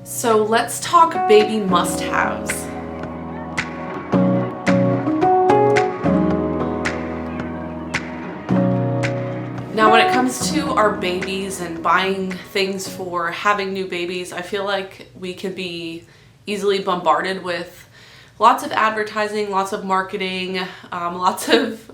So let's talk baby must-haves. Now when it comes to our babies and buying things for having new babies, I feel like we can be easily bombarded with lots of advertising, lots of marketing, lots of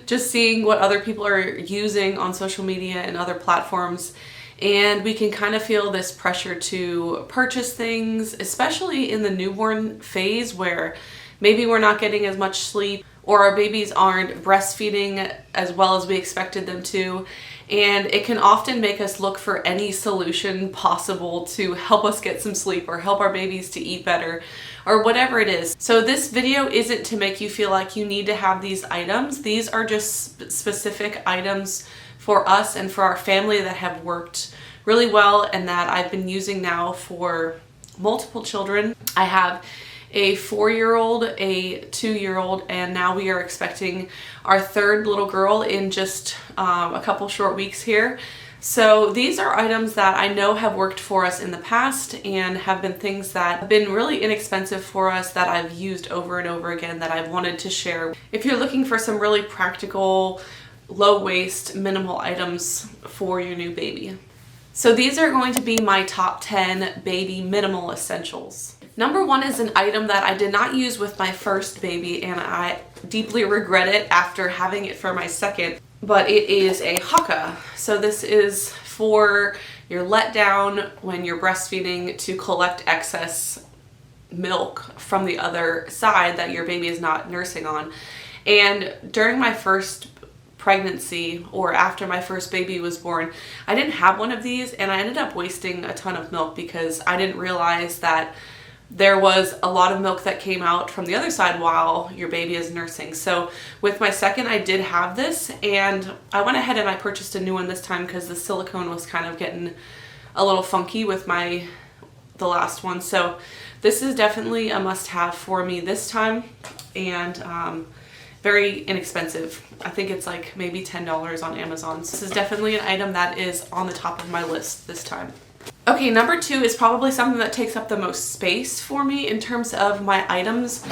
just seeing what other people are using on social media and other platforms. And we can kind of feel this pressure to purchase things, especially in the newborn phase where maybe we're not getting as much sleep or our babies aren't breastfeeding as well as we expected them to. And it can often make us look for any solution possible to help us get some sleep or help our babies to eat better or whatever it is. So this video isn't to make you feel like you need to have these items. These are just specific items for us and for our family that have worked really well and that I've been using now for multiple children. I have a 4-year-old, a 2-year-old, and now we are expecting our third little girl in just a couple short weeks here. So these are items that I know have worked for us in the past and have been things that have been really inexpensive for us that I've used over and over again that I've wanted to share. If you're looking for some really practical, low waste, minimal items for your new baby. So these are going to be my top 10 baby minimal essentials. Number 1 is an item that I did not use with my first baby and I deeply regret it after having it for my second, but it is a haka. So this is for your letdown when you're breastfeeding to collect excess milk from the other side that your baby is not nursing on. And during my first pregnancy or after my first baby was born, I didn't have one of these and I ended up wasting a ton of milk because I didn't realize that there was a lot of milk that came out from the other side while your baby is nursing. So with my second, I did have this and I went ahead and I purchased a new one this time because the silicone was kind of getting a little funky with the last one. So this is definitely a must-have for me this time and very inexpensive. I think it's like maybe $10 on Amazon. So this is definitely an item that is on the top of my list this time. Okay, number 2 is probably something that takes up the most space for me in terms of my items,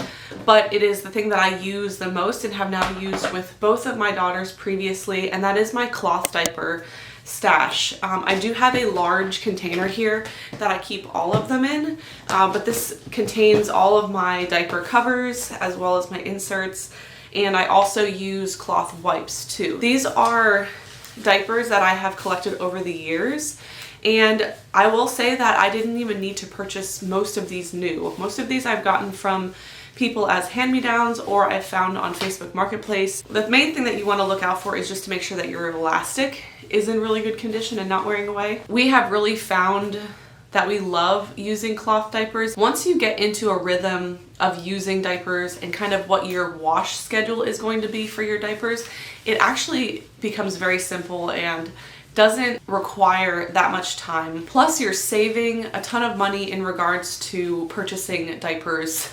but it is the thing that I use the most and have now used with both of my daughters previously, and that is my cloth diaper stash. I do have a large container here that I keep all of them in, but this contains all of my diaper covers as well as my inserts, and I also use cloth wipes too. These are diapers that I have collected over the years. And I will say that I didn't even need to purchase most of these new. Most of these I've gotten from people as hand-me-downs or I've found on Facebook Marketplace. The main thing that you want to look out for is just to make sure that your elastic is in really good condition and not wearing away. We have really found that we love using cloth diapers. Once you get into a rhythm of using diapers and kind of what your wash schedule is going to be for your diapers, it actually becomes very simple and doesn't require that much time. Plus you're saving a ton of money in regards to purchasing diapers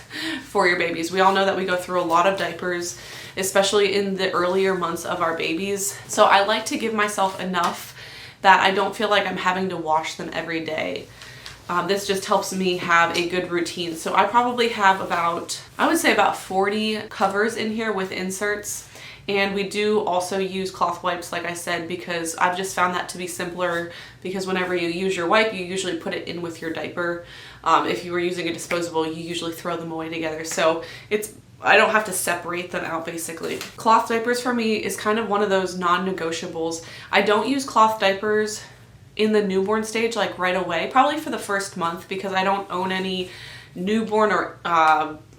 for your babies. We all know that we go through a lot of diapers, especially in the earlier months of our babies. So I like to give myself enough that I don't feel like I'm having to wash them every day. This just helps me have a good routine. So I probably have I would say about 40 covers in here with inserts. And we do also use cloth wipes, like I said, because I've just found that to be simpler because whenever you use your wipe, you usually put it in with your diaper. If you were using a disposable, you usually throw them away together. So I don't have to separate them out basically. Cloth diapers for me is kind of one of those non-negotiables. I don't use cloth diapers in the newborn stage like right away, probably for the first month because I don't own any newborn or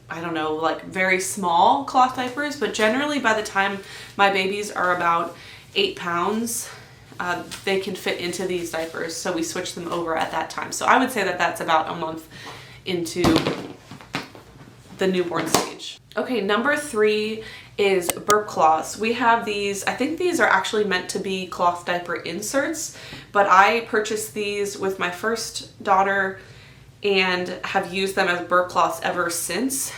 I don't know, like very small cloth diapers, but generally by the time my babies are about 8 pounds, they can fit into these diapers. So we switch them over at that time. So I would say that that's about a month into the newborn stage. Okay, number 3 is Bur Cloths. We have these, I think these are actually meant to be cloth diaper inserts, but I purchased these with my first daughter and have used them as Bur Cloths ever since.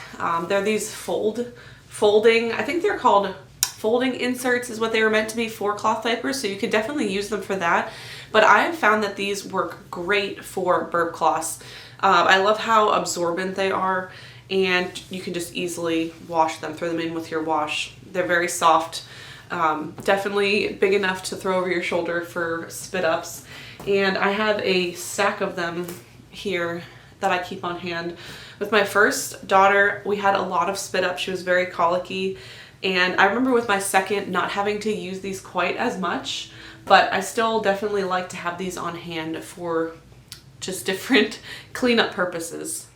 They're these folding, I think they're called folding inserts is what they were meant to be for cloth diapers, so you could definitely use them for that. But I have found that these work great for Bur Cloths. I love how absorbent they are, and you can just easily wash them, throw them in with your wash. They're very soft, definitely big enough to throw over your shoulder for spit ups. And I have a stack of them here that I keep on hand. With my first daughter, we had a lot of spit up. She was very colicky. And I remember with my second not having to use these quite as much, but I still definitely like to have these on hand for just different cleanup purposes.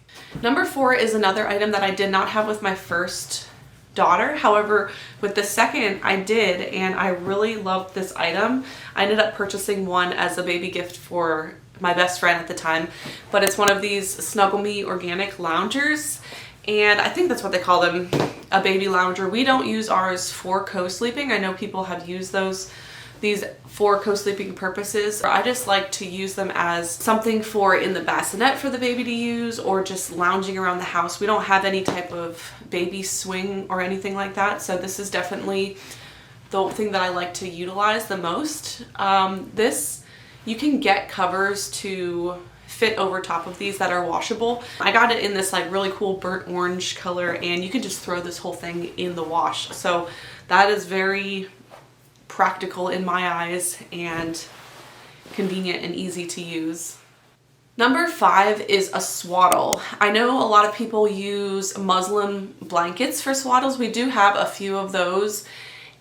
Number 4 is another item that I did not have with my first daughter. However, with the second I did, and I really loved this item. I ended up purchasing one as a baby gift for my best friend at the time, but it's one of these Snuggle Me organic loungers, and I think that's what they call them, a baby lounger. We don't use ours for co-sleeping. I know people have used these for co-sleeping purposes. I just like to use them as something for in the bassinet for the baby to use, or just lounging around the house. We don't have any type of baby swing or anything like that, so this is definitely the thing that I like to utilize the most. You can get covers to fit over top of these that are washable. I got it in this like really cool burnt orange color, and you can just throw this whole thing in the wash. So that is very practical in my eyes and convenient and easy to use. Number 5 is a swaddle. I know a lot of people use muslin blankets for swaddles. We do have a few of those.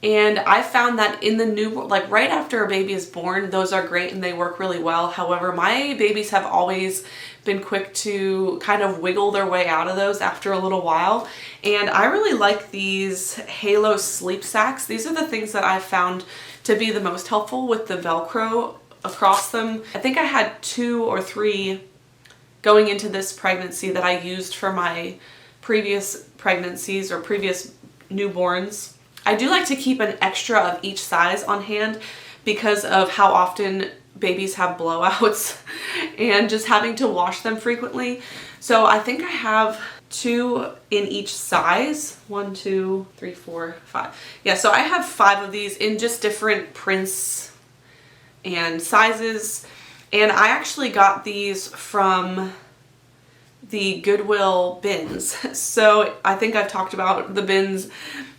And I found that in the newborn, like right after a baby is born, those are great and they work really well. However, my babies have always been quick to kind of wiggle their way out of those after a little while. And I really like these Halo sleep sacks. These are the things that I found to be the most helpful with the Velcro across them. I think I had 2 or 3 going into this pregnancy that I used for my previous pregnancies or previous newborns. I do like to keep an extra of each size on hand because of how often babies have blowouts and just having to wash them frequently. So I think I have 2 in each size. 1, 2, 3, 4, 5. Yeah, so I have 5 of these in just different prints and sizes. And I actually got these from the Goodwill bins. So I think I've talked about the bins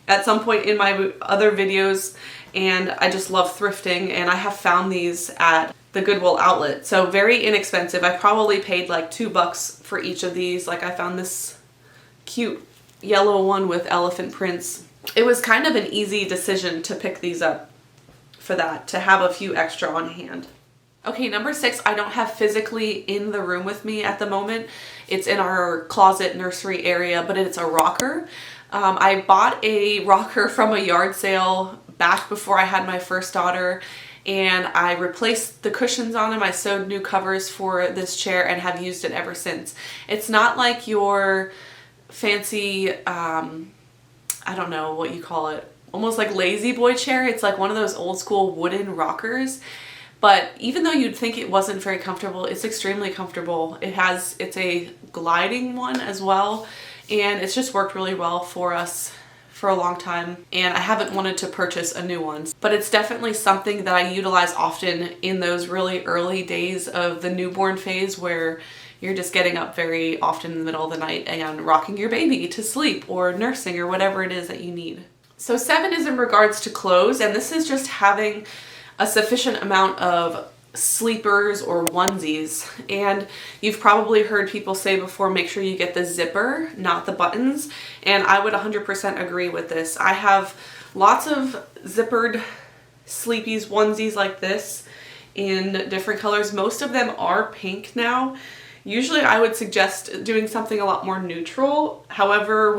at some point in my other videos, and I just love thrifting, and I have found these at the Goodwill outlet. So very inexpensive. I probably paid like $2 for each of these. Like I found this cute yellow one with elephant prints. It was kind of an easy decision to pick these up for that, to have a few extra on hand. Okay, number 6, I don't have physically in the room with me at the moment. It's in our closet nursery area, but it's a rocker. I bought a rocker from a yard sale back before I had my first daughter, and I replaced the cushions on them. I sewed new covers for this chair and have used it ever since. It's not like your fancy, I don't know what you call it, almost like lazy boy chair. It's like one of those old school wooden rockers. But even though you'd think it wasn't very comfortable, it's extremely comfortable. It's a gliding one as well, and it's just worked really well for us for a long time, and I haven't wanted to purchase a new one. But it's definitely something that I utilize often in those really early days of the newborn phase where you're just getting up very often in the middle of the night and rocking your baby to sleep or nursing or whatever it is that you need. So 7 is in regards to clothes, and this is just having a sufficient amount of sleepers or onesies. And you've probably heard people say before, make sure you get the zipper, not the buttons. And I would 100% agree with this. I have lots of zippered sleepies, onesies like this in different colors. Most of them are pink now. Usually I would suggest doing something a lot more neutral. However,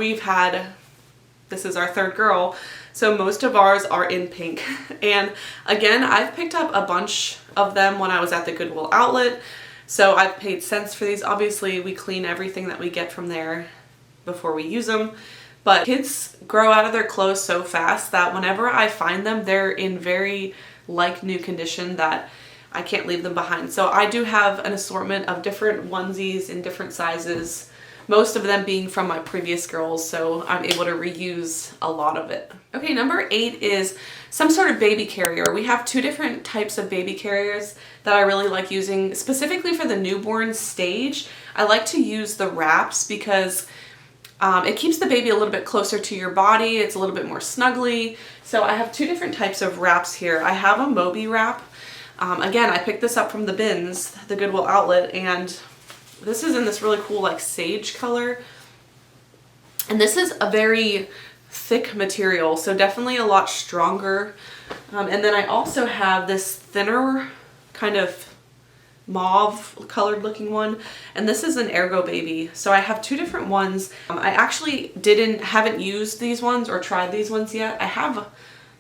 this is our 3rd girl, so most of ours are in pink. And again, I've picked up a bunch of them when I was at the Goodwill outlet, so I've paid cents for these. Obviously, we clean everything that we get from there before we use them, but kids grow out of their clothes so fast that whenever I find them, they're in very like new condition that I can't leave them behind. So I do have an assortment of different onesies in different sizes most of them being from my previous girls, so I'm able to reuse a lot of it. Okay, number 8 is some sort of baby carrier. We have 2 different types of baby carriers that I really like using. Specifically for the newborn stage, I like to use the wraps because it keeps the baby a little bit closer to your body. It's a little bit more snuggly. So I have 2 different types of wraps here. I have a Moby wrap. Again, I picked this up from the bins, the Goodwill outlet, and this is in this really cool like sage color. And this is a very thick material, so definitely a lot stronger. And then I also have this thinner kind of mauve colored looking one, and this is an Ergo Baby. So I have 2 different ones. I actually haven't used these ones or tried these ones yet. I have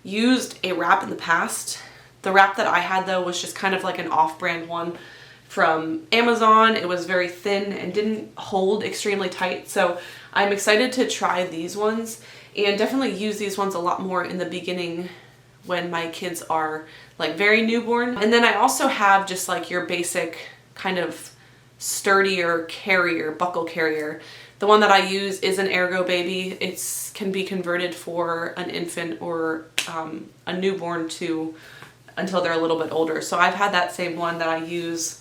used a wrap in the past. The wrap that I had though was just kind of like an off-brand one from Amazon. It was very thin and didn't hold extremely tight, so I'm excited to try these ones and definitely use these ones a lot more in the beginning when my kids are like very newborn. And then I also have just like your basic kind of sturdier carrier, buckle carrier. The one that I use is an Ergo Baby. It can be converted for an infant or a newborn to until they're a little bit older. So I've had that same one that I use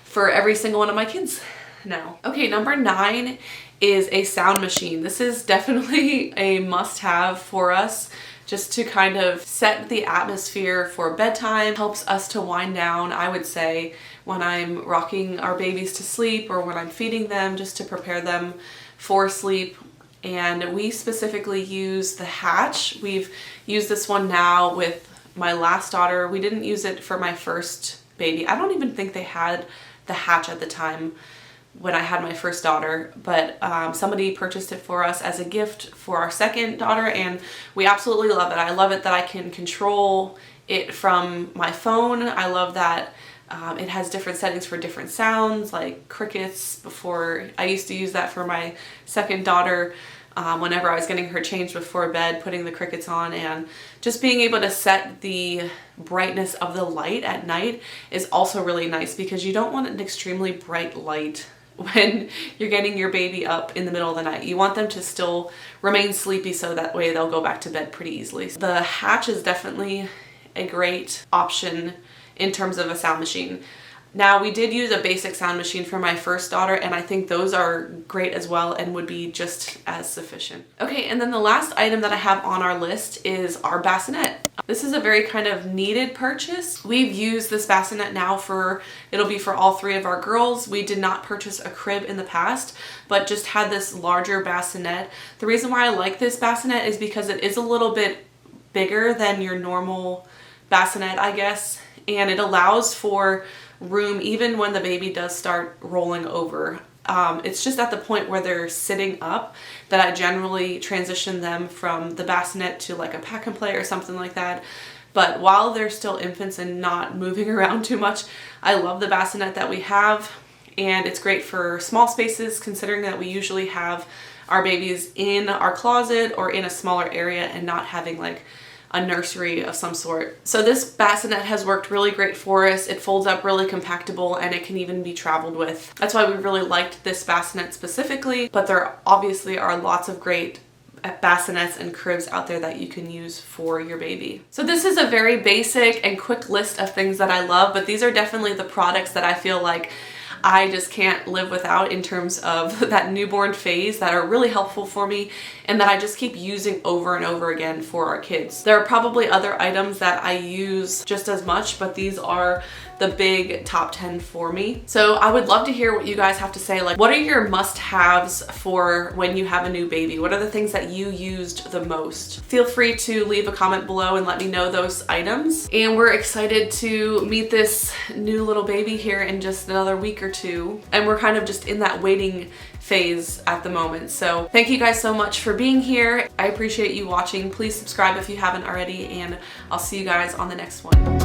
for every single one of my kids now. Okay, number 9 is a sound machine. This is definitely a must-have for us, just to kind of set the atmosphere for bedtime. Helps us to wind down, I would say, when I'm rocking our babies to sleep or when I'm feeding them, just to prepare them for sleep. And we specifically use the Hatch. We've used this one now with my last daughter. We didn't use it for my first baby. I don't even think they had the Hatch at the time when I had my first daughter, but somebody purchased it for us as a gift for our second daughter, and we absolutely love it. I love it that I can control it from my phone. I love that it has different settings for different sounds, like crickets. Before, I used to use that for my second daughter whenever I was getting her changed before bed, putting the crickets on, and just being able to set the brightness of the light at night is also really nice, because you don't want an extremely bright light when you're getting your baby up in the middle of the night. You want them to still remain sleepy, so that way they'll go back to bed pretty easily. The Hatch is definitely a great option in terms of a sound machine. Now, we did use a basic sound machine for my first daughter, and I think those are great as well and would be just as sufficient. Okay, and then the last item that I have on our list is our bassinet. This is a very kind of needed purchase. We've used this bassinet now it'll be for all 3 of our girls. We did not purchase a crib in the past, but just had this larger bassinet. The reason why I like this bassinet is because it is a little bit bigger than your normal bassinet, I guess, and it allows for room even when the baby does start rolling over. It's just at the point where they're sitting up that I generally transition them from the bassinet to like a pack and play or something like that. But while they're still infants and not moving around too much, I love the bassinet that we have, and it's great for small spaces, considering that we usually have our babies in our closet or in a smaller area and not having like a nursery of some sort. So this bassinet has worked really great for us. It folds up really compactable, and it can even be traveled with. That's why we really liked this bassinet specifically, but there obviously are lots of great bassinets and cribs out there that you can use for your baby. So this is a very basic and quick list of things that I love, but these are definitely the products that I feel like I just can't live without in terms of that newborn phase, that are really helpful for me and that I just keep using over and over again for our kids. There are probably other items that I use just as much, but these are the big top 10 for me. So I would love to hear what you guys have to say. Like, what are your must-haves for when you have a new baby? What are the things that you used the most? Feel free to leave a comment below and let me know those items. And we're excited to meet this new little baby here in just another week or two. And we're kind of just in that waiting phase at the moment. So thank you guys so much for being here. I appreciate you watching. Please subscribe if you haven't already, and I'll see you guys on the next one.